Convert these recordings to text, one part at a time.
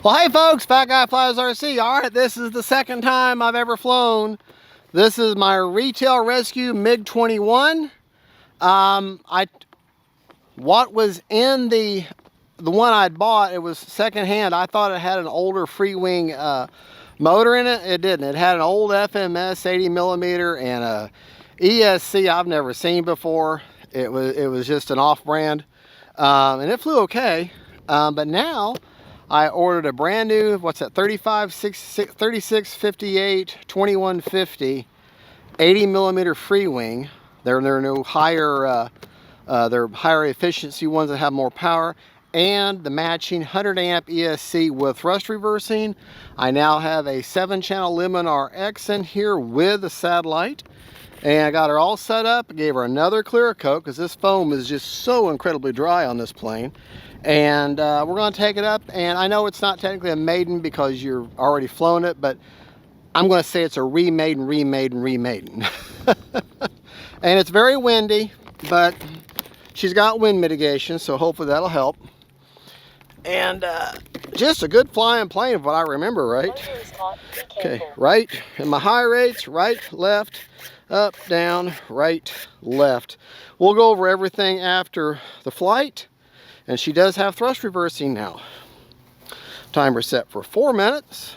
Well, hey folks, Fat Guy Flies RC. All right, this is the second time I've ever flown. This is my retail rescue MiG-21. What was in the one I'd bought, it was secondhand. I thought it had an older FREEWING motor in it. It didn't. It had an old FMS 80mm and a ESC I've never seen before. It was just an off-brand, and it flew okay. But now I ordered a brand new, what's that, 3658 2150 80mm FREEWING. They're no higher, they're higher efficiency ones that have more power, and the matching 100 amp ESC with thrust reversing. I now have a 7-channel Luminar X in here with a satellite, and I got her all set up. Gave her another clear coat because this foam is just so incredibly dry on this plane. And we're going to take it up, and I know it's not technically a maiden because you're already flown it, but I'm going to say it's a remaiden. And it's very windy, but she's got wind mitigation, so hopefully that'll help. And just a good flying plane of what I remember, right? Okay, right, and my high rates, right, left, up, down, right, left. We'll go over everything after the flight. And she does have thrust reversing now. Timer set for 4 minutes.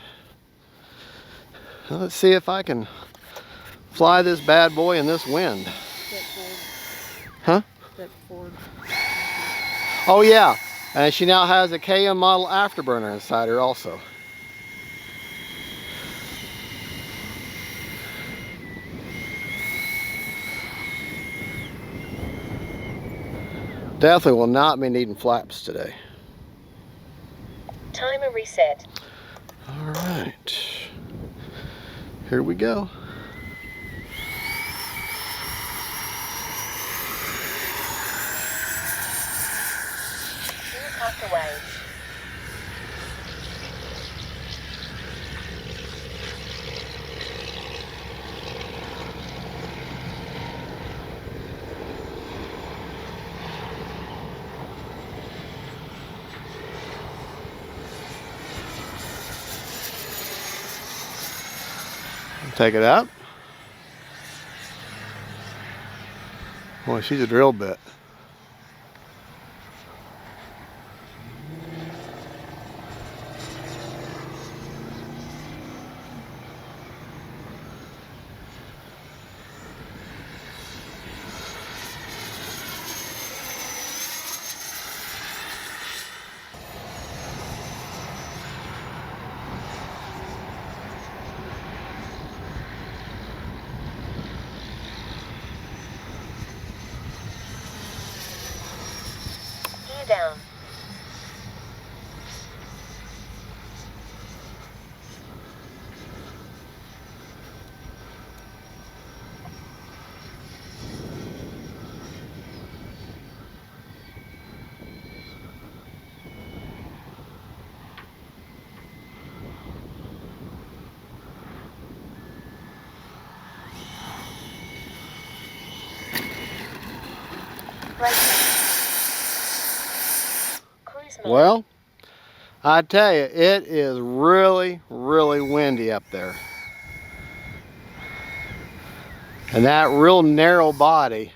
Let's see if I can fly this bad boy in this wind. Huh? Oh yeah, and she now has a KM model afterburner inside her also. Definitely will not be needing flaps today. Timer reset. All right, here we go. Tucked away. Take it up. Boy, she's a drill bit. Down. Well, I tell you, it is really, really windy up there. And that real narrow body,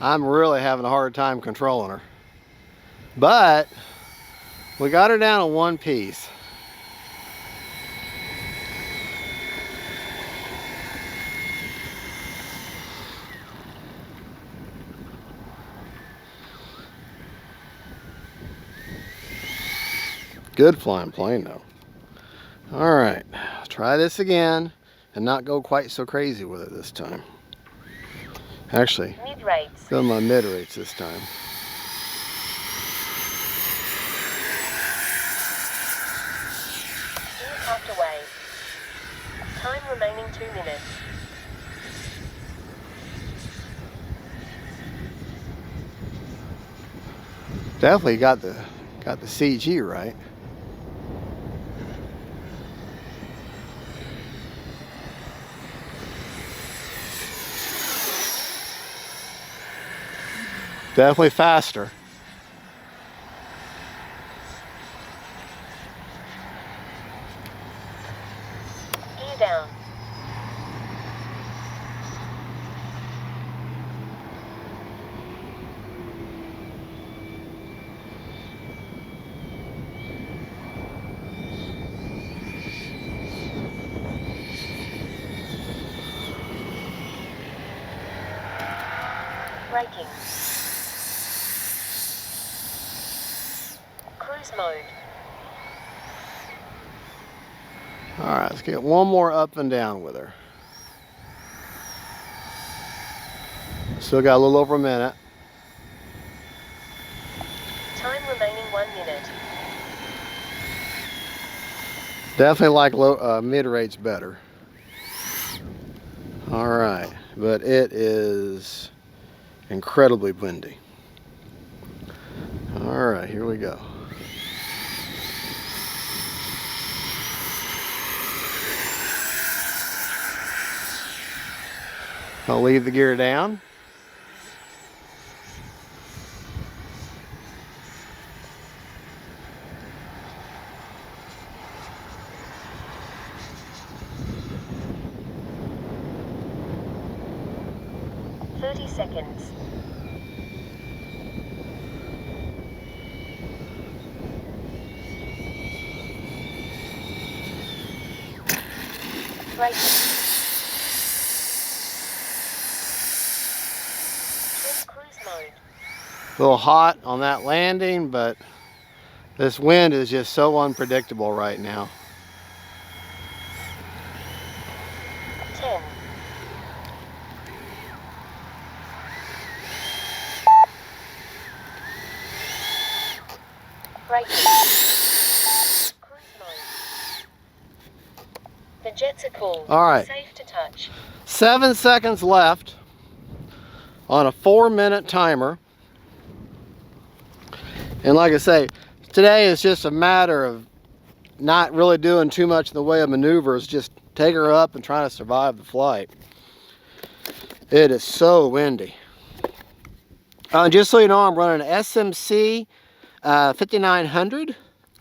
I'm really having a hard time controlling her. But we got her down to one piece. Good flying plane though. All right, try this again and not go quite so crazy with it this time. Actually, mid-rates. Go my mid rates this time. Tucked away. Time remaining 2 minutes. Definitely got the CG right. Definitely faster. Gear down. Braking. Cruise mode. All right, let's get one more up and down with her. Still got a little over a minute. Time remaining 1 minute. Definitely like low mid rates better. All right, but it is incredibly windy. All right, here we go. I'll leave the gear down. Seconds. Braking. Cruise mode. A little hot on that landing, but this wind is just so unpredictable right now. 10. Braking. Cruise mode. The jets are cool. All right. Safe to touch. 7 seconds left on a 4-minute timer. And like I say, today is just a matter of not really doing too much in the way of maneuvers, just take her up and try to survive the flight. It is so windy. Just so you know, I'm running an SMC 5900.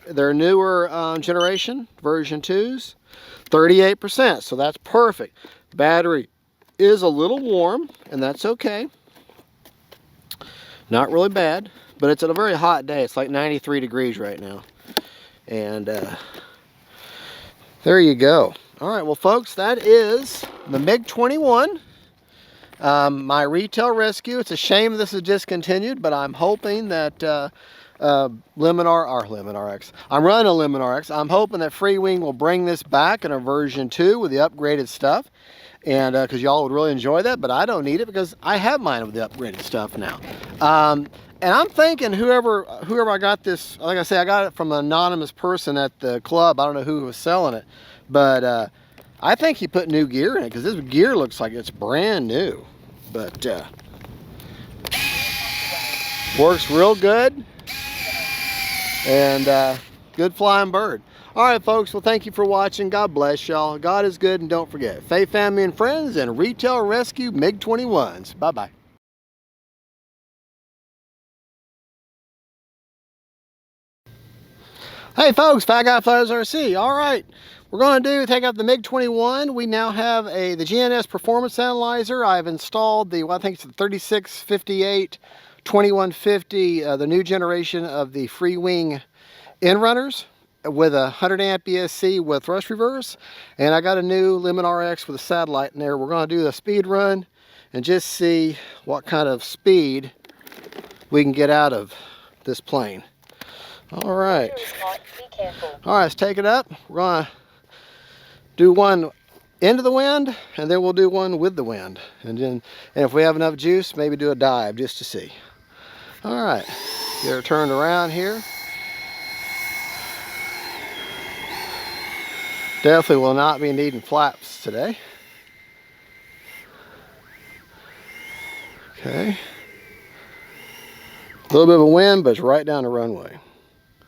They're newer generation, version 2s, 38%, so that's perfect. Battery is a little warm, and that's okay. Not really bad, but it's at a very hot day. It's like 93 degrees right now. And there you go. All right, well, folks, that is the MiG-21. My retail rescue. It's a shame this is discontinued, but I'm hoping that Lemon RX. I'm running a Lemon RX. I'm hoping that FREEWING will bring this back in a version 2 with the upgraded stuff, and because y'all would really enjoy that. But I don't need it because I have mine with the upgraded stuff now. And I'm thinking whoever I got this, like I say, I got it from an anonymous person at the club. I don't know who was selling it, but I think he put new gear in it because this gear looks like it's brand new. But works real good, and good flying bird. All right, folks, well, thank you for watching. God bless y'all. God is good, and don't forget, faith, family, and friends, and retail rescue MiG-21s. Bye-bye. Hey folks, Fat Guy Flies RC. All right, we're going to take out the MiG-21. We now have the GNS performance analyzer. I've installed the, well, I think it's the 3658 2150, the new generation of the FREEWING Inrunners with a 100 amp ESC with thrust reverse. And I got a new Lemon RX with a satellite in there. We're going to do the speed run and just see what kind of speed we can get out of this plane. All right. Be careful. All right, let's take it up. We're gonna do one into the wind, and then we'll do one with the wind. And if we have enough juice, maybe do a dive just to see. All right, get her turned around here. Definitely will not be needing flaps today. Okay. A little bit of a wind, but it's right down the runway.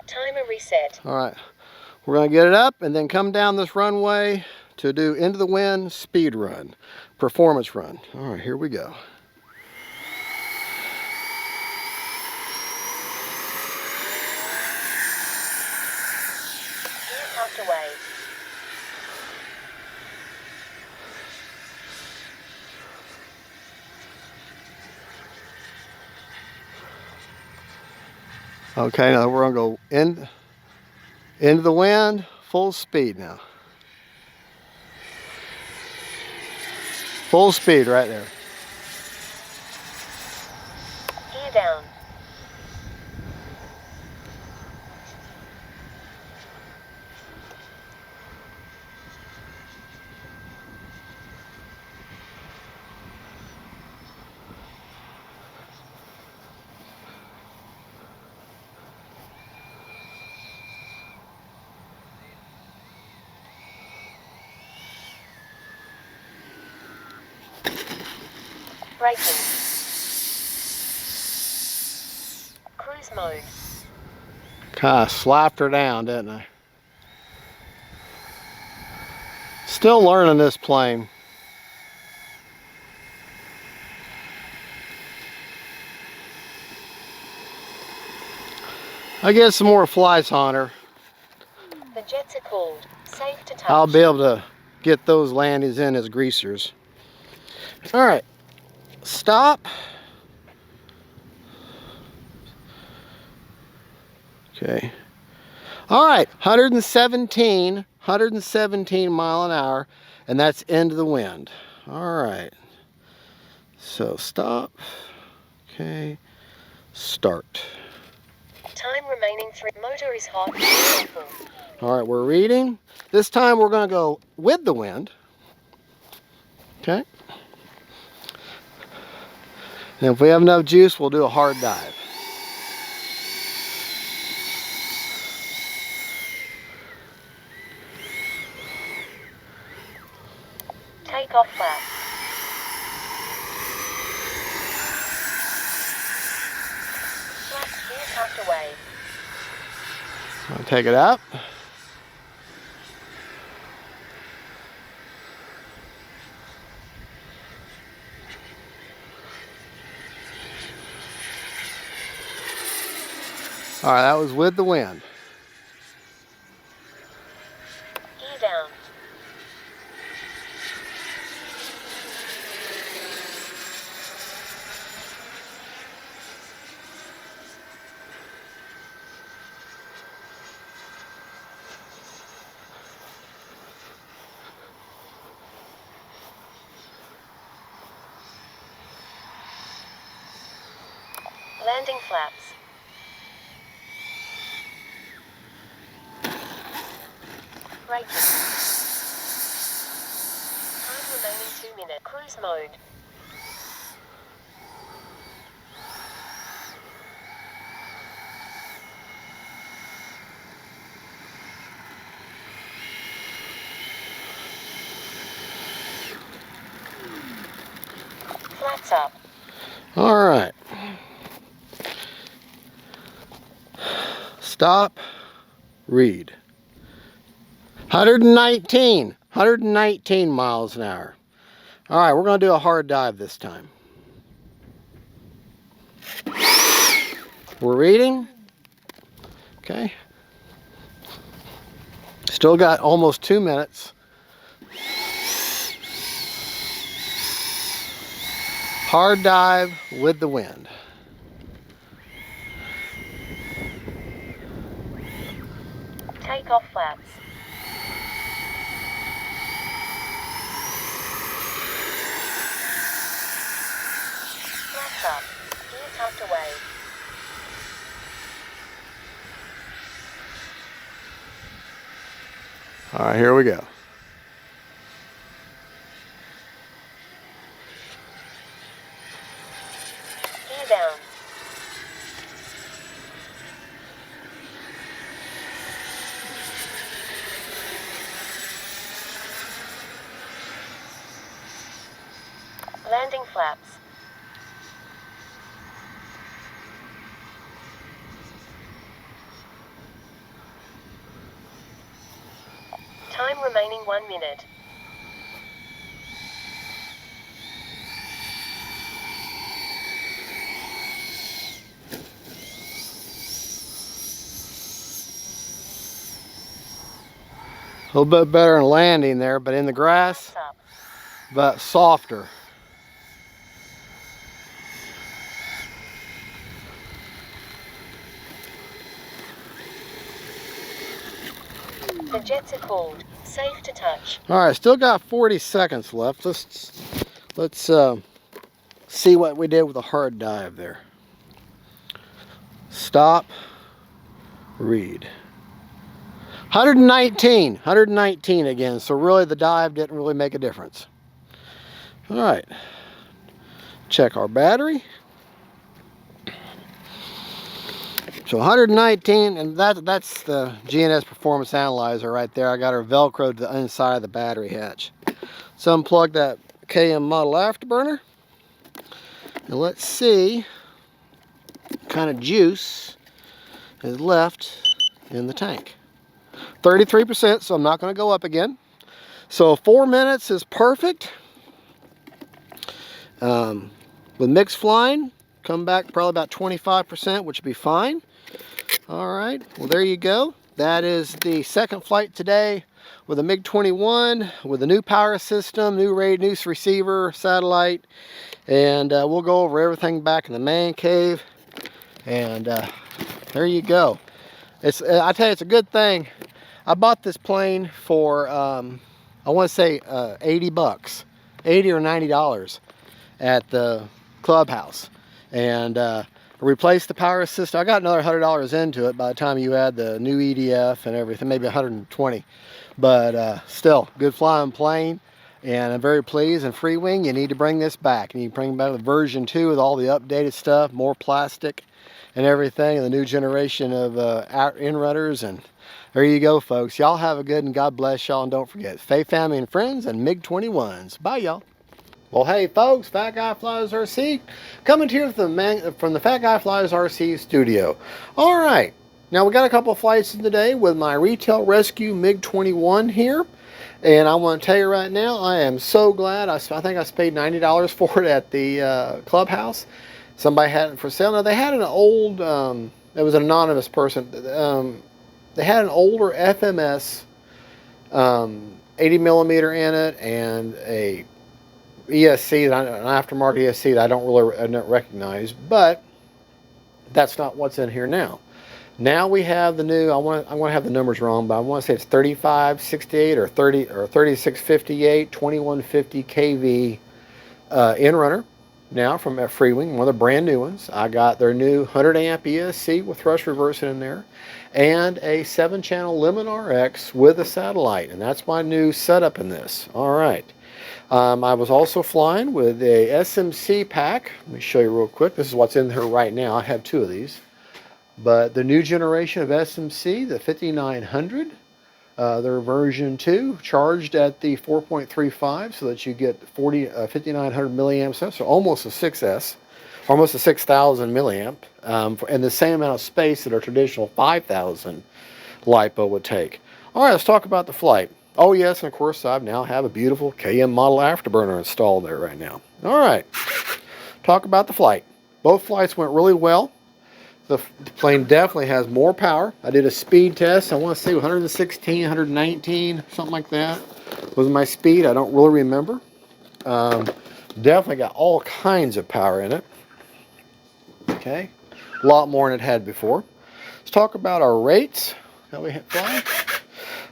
Timer reset. All right, we're gonna get it up and then come down this runway to do into the wind speed run, performance run. All right, here we go. Gear tucked away. Okay, now we're gonna go into the wind, full speed now. Full speed right there. Gear down. Braking. Cruise mode. Kind of slapped her down, didn't I? Still learning this plane. I get some more flights on her. The jets are cooled. Safe to touch. I'll be able to get those landings in as greasers. All right, stop. Okay. All right, 117 mile an hour, and that's into the wind. All right. So stop. Okay. Start. Time remaining 3. Motor is hot. All right, we're reading. This time we're going to go with the wind. Okay. And if we have enough juice, we'll do a hard dive. Take off flaps. Flaps gear tucked away. I'll take it up. All right, that was with the wind. Gear down. Landing flaps. Braking. Time remaining 2 minutes. Cruise mode. Flaps up. All right. Stop. Read. 119 miles an hour. All right, we're going to do a hard dive this time. We're reading. Okay. Still got almost 2 minutes. Hard dive with the wind. Take off flaps. Flaps up. Gear tucked away. All right, here we go. Gear down. Landing flaps. Time remaining 1 minute. A little bit better in landing there, but in the grass, Flaps up. but softer. The jets are cooled. Safe to touch. All right, still got 40 seconds left. Let's see what we did with a hard dive there. Stop. Read. 119 again. So really the dive didn't really make a difference. All right. Check our battery. So 119, and that's the GNS Performance Analyzer right there. I got her Velcroed to the inside of the battery hatch. So unplug that KM model afterburner, and let's see what kind of juice is left in the tank. 33%, so I'm not going to go up again. So 4 minutes is perfect. With mixed flying, come back probably about 25%, which would be fine. All right, well there you go. That is the second flight today with a MiG-21 with a new power system, new radio, new receiver, satellite, and we'll go over everything back in the man cave. And there you go. I tell you, it's a good thing. I bought this plane for I want to say 80 bucks, 80 or $90 at the clubhouse, and replaced the power system. I got another $100 into it by the time you add the new EDF and everything, maybe 120. But still, good flying plane, and I'm very pleased. And FreeWing, you need to bring this back. You need to bring back the version 2 with all the updated stuff, more plastic and everything, and the new generation of in-runners. And there you go, folks. Y'all have a good, and God bless y'all. And don't forget, Faith, family, and friends, and MiG-21s. Bye, y'all. Well, hey folks, Fat Guy Flies RC coming to you from the Fat Guy Flies RC studio. All right, now we got a couple of flights in today with my retail rescue MiG-21 here, and I want to tell you right now, I am so glad. I think I paid $90 for it at the clubhouse. Somebody had it for sale. Now they had an old, it was an anonymous person. They had an older FMS 80mm in it, and a ESC, an aftermarket ESC that I don't really recognize, but that's not what's in here now. Now we have the new, I want to have the numbers wrong, but I want to say it's 3568 or 3658 2150 kV in-runner now from FREEWING, one of the brand new ones. I got their new 100 amp ESC with thrust reversing in there, and a 7-channel Lemon RX with a satellite, and that's my new setup in this. All right. I was also flying with a SMC pack. Let me show you real quick. This is what's in here right now. I have 2 of these. But the new generation of SMC, the 5900, their version 2, charged at the 4.35 so that you get 5900 milliamps, so almost a 6S, almost a 6000 milliamp, and the same amount of space that a traditional 5000 LiPo would take. All right, let's talk about the flight. Oh yes, and of course I now have a beautiful KM model afterburner installed there right now. All right, talk about the flight. Both flights went really well. The plane definitely has more power. I did a speed test. I want to say 116, 119, something like that was my speed. I don't really remember. Definitely got all kinds of power in it. Okay, a lot more than it had before. Let's talk about our rates that we fly.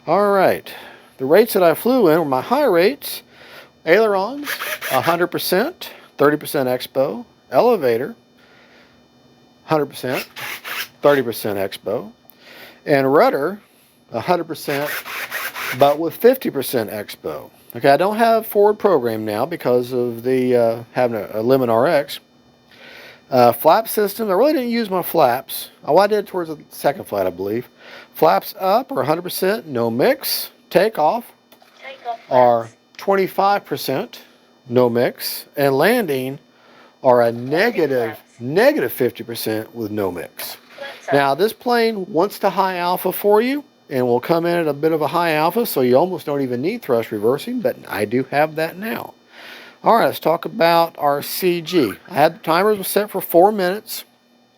All right. The rates that I flew in were my high rates: ailerons, 100%, 30% expo, elevator, 100%, 30% expo, and rudder, 100%, but with 50% expo. Okay, I don't have forward program now because of the having a Lemon RX. Flap system, I really didn't use my flaps. Oh, I did towards the second flight, I believe. Flaps up are 100%, no mix. Takeoff are 25%, no mix, and landing are a negative 50% with no mix. Now this plane wants to high alpha for you, and will come in at a bit of a high alpha, so you almost don't even need thrust reversing, but I do have that now. All right, let's talk about our CG. I had the timers were set for 4 minutes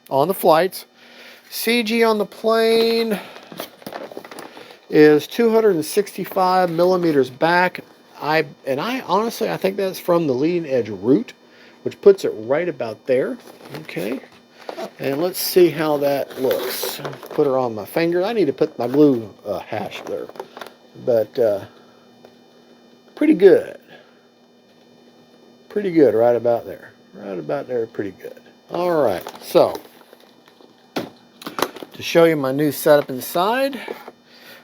on the flights. CG on the plane is 265 millimeters back. I honestly, I think that's from the leading edge root, which puts it right about there. Okay. And let's see how that looks. Put her on my finger. I need to put my glue hash there. But pretty good. Pretty good right about there. Right about there, pretty good. All right, so to show you my new setup inside,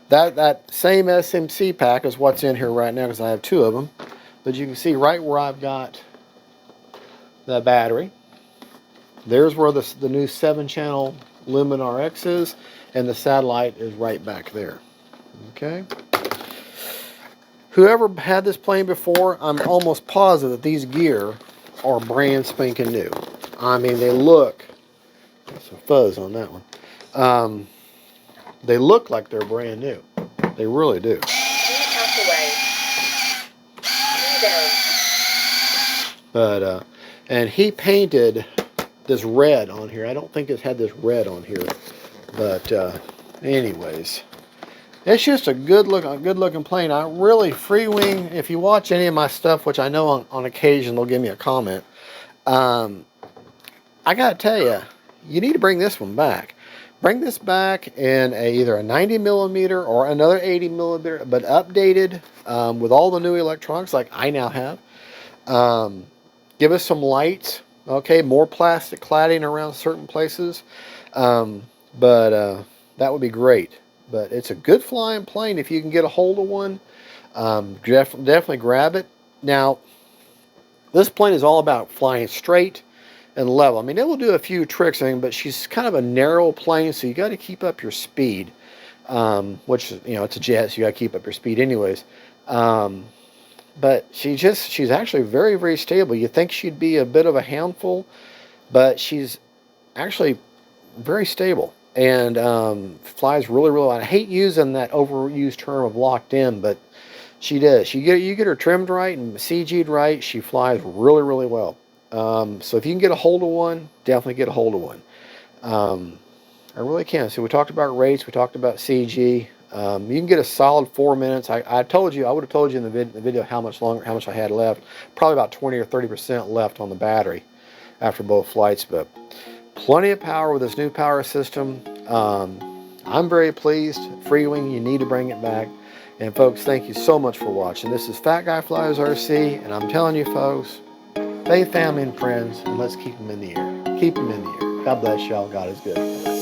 that same SMC pack is what's in here right now because I have two of them. But you can see right where I've got the battery. There's where the new 7-channel Lumen RX is, and the satellite is right back there. Okay. Whoever had this plane before, I'm almost positive that these gear are brand spanking new. I mean, they look, there's some fuzz on that one. They look like they're brand new. They really do. But, and he painted this red on here. I don't think it's had this red on here. But, anyways. It's just a good looking plane. I really, FREEWING, if you watch any of my stuff, which I know on occasion they'll give me a comment, I gotta tell you, you need to bring this one back. Bring this back in either a 90mm or another 80mm, but updated with all the new electronics like I now have. Give us some lights, okay, more plastic cladding around certain places, but that would be great. But it's a good flying plane if you can get a hold of one. Definitely grab it. Now, this plane is all about flying straight and level. I mean, it will do a few tricks, but she's kind of a narrow plane, so you got to keep up your speed. Which, you know, it's a jet, so you got to keep up your speed anyways. But she's actually very, very stable. You think she'd be a bit of a handful, but she's actually very stable. And flies really, really well. I hate using that overused term of locked in, but she does. You get her trimmed right and CG'd right, she flies really, really well. So if you can get a hold of one, definitely get a hold of one. I really can. So we talked about rates, we talked about CG. You can get a solid 4 minutes. I told you, I would have told you in the video how much I had left. Probably about 20 or 30% left on the battery after both flights, but plenty of power with this new power system. I'm very pleased. FREEWING, you need to bring it back. And folks, thank you so much for watching. This is Fat Guy Flies RC, and I'm telling you folks, faith, family, and friends, and let's keep them in the air. Keep them in the air. God bless y'all. God is good.